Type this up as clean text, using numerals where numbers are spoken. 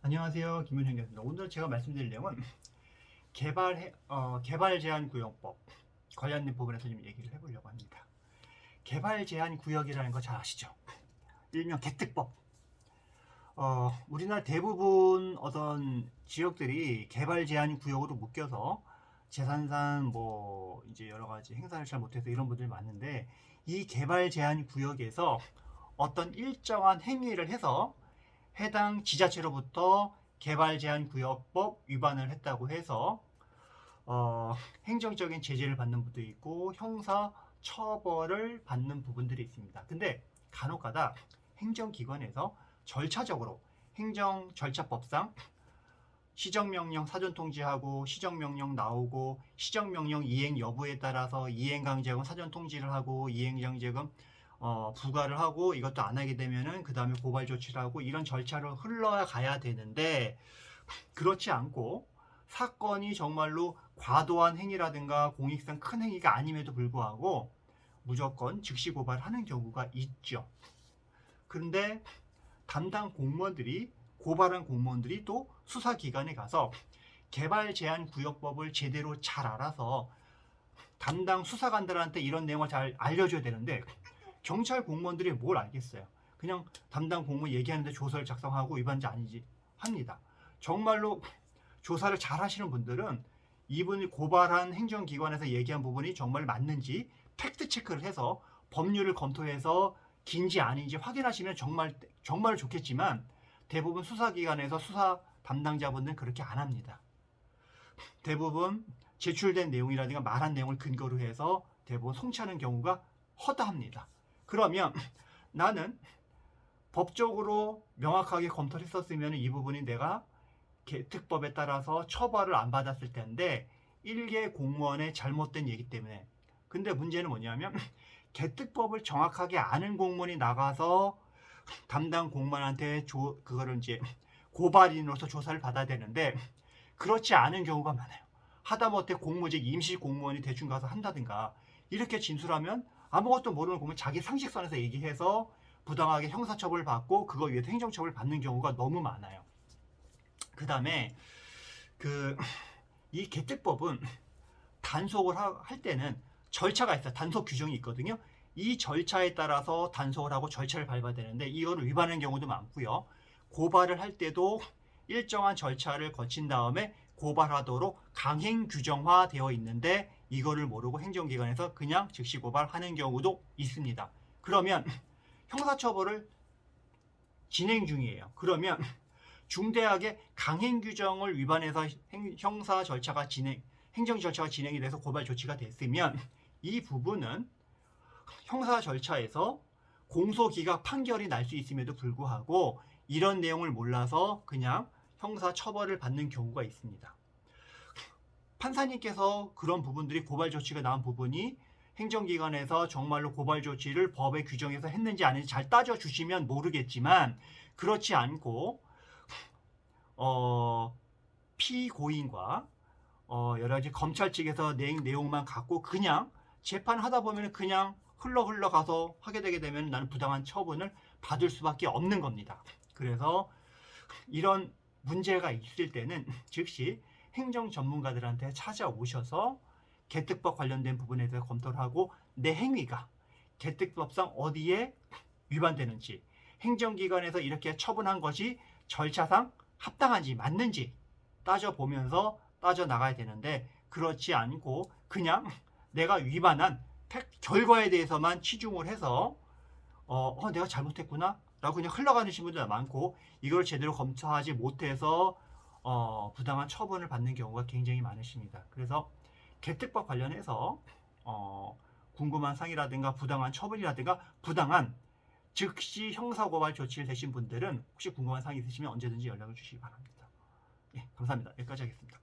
안녕하세요. 김은현입니다. 오늘 제가 말씀드릴 내용은 개발 제한 구역법 관련된 부분에서 좀 얘기를 해보려고 합니다. 개발 제한 구역이라는 거 잘 아시죠? 일명 개특법. 우리나라 대부분 어떤 지역들이 개발 제한 구역으로 묶여서 재산상 뭐 이제 여러 가지 행사를 잘 못해서 이런 분들이 많은데, 이 개발 제한 구역에서 어떤 일정한 행위를 해서 해당 지자체로부터 개발제한구역법 위반을 했다고 해서 행정적인 제재를 받는 부분도 있고 형사 처벌을 받는 부분들이 있습니다. 근데 간혹가다 행정기관에서 절차적으로 행정 절차법상 시정명령 사전 통지하고 시정명령 나오고 시정명령 이행 여부에 따라서 이행강제금 사전 통지를 하고 이행강제금 부과를 하고, 이것도 안 하게 되면은 그 다음에 고발 조치를 하고, 이런 절차를 흘러가야 되는데 그렇지 않고 사건이 정말로 과도한 행위라든가 공익성 큰 행위가 아님에도 불구하고 무조건 즉시 고발하는 경우가 있죠. 그런데 담당 공무원들이 고발한 공무원들이 또 수사기관에 가서 개발제한구역법을 제대로 잘 알아서 담당 수사관들한테 이런 내용을 잘 알려줘야 되는데, 경찰 공무원들이 뭘 알겠어요. 그냥 담당 공무원 얘기하는데 조서를 작성하고 위반자 아니지 합니다. 정말로 조사를 잘 하시는 분들은 이분이 고발한 행정기관에서 얘기한 부분이 정말 맞는지 팩트 체크를 해서 법률을 검토해서 긴지 아닌지 확인하시면 정말 좋겠지만, 대부분 수사기관에서 수사 담당자분들은 그렇게 안 합니다. 대부분 제출된 내용이라든가 말한 내용을 근거로 해서 대부분 송치하는 경우가 허다합니다. 그러면 나는 법적으로 명확하게 검토를 했었으면 이 부분이 내가 특법에 따라서 처벌을 안 받았을 텐데, 일개 공무원의 잘못된 얘기 때문에. 근데 문제는 뭐냐면 개특법을 정확하게 아는 공무원이 나가서 담당 공무원한테 그거를 이제 고발인으로서 조사를 받아야 되는데, 그렇지 않은 경우가 많아요. 하다못해 공무직 임시 공무원이 대충 가서 한다든가 이렇게 진술하면 아무것도 모르는 공무원 자기 상식선에서 얘기해서 부당하게 형사처벌을 받고 그거 위해서 행정처벌을 받는 경우가 너무 많아요. 그 다음에 이 개특법은 단속을 할 때는 절차가 있어요. 단속 규정이 있거든요. 이 절차에 따라서 단속을 하고 절차를 밟아야 되는데 이거를 위반하는 경우도 많고요. 고발을 할 때도 일정한 절차를 거친 다음에 고발하도록 강행 규정화되어 있는데, 이거를 모르고 행정기관에서 그냥 즉시 고발하는 경우도 있습니다. 그러면 형사처벌을 진행 중이에요. 그러면 중대하게 강행 규정을 위반해서 형사 절차가 행정 절차가 진행이 돼서 고발 조치가 됐으면 이 부분은 형사 절차에서 공소기각 판결이 날 수 있음에도 불구하고 이런 내용을 몰라서 그냥 형사 처벌을 받는 경우가 있습니다. 판사님께서 그런 부분들이 고발 조치가 나온 부분이 행정기관에서 정말로 고발 조치를 법에 규정해서 했는지 아닌지 잘 따져주시면 모르겠지만, 그렇지 않고 피고인과 여러 가지 검찰 측에서 내용만 갖고 그냥 재판하다 보면 그냥 흘러가서 하게 되게 되면 나는 부당한 처분을 받을 수밖에 없는 겁니다. 그래서 이런 문제가 있을 때는 즉시 행정 전문가들한테 찾아오셔서 개특법 관련된 부분에 대해서 검토를 하고 내 행위가 개특법상 어디에 위반되는지, 행정기관에서 이렇게 처분한 것이 절차상 합당한지 맞는지 따져보면서 따져나가야 되는데, 그렇지 않고 그냥 내가 위반한 결과에 대해서만 치중을 해서 내가 잘못했구나 라고 그냥 흘러가는 분들 많고, 이걸 제대로 검토하지 못해서 부당한 처분을 받는 경우가 굉장히 많으십니다. 그래서 개특법 관련해서 궁금한 사항이라든가 부당한 처분이라든가 부당한 즉시 형사고발 조치를 내신 분들은 혹시 궁금한 사항이 있으시면 언제든지 연락을 주시기 바랍니다. 예, 감사합니다. 여기까지 하겠습니다.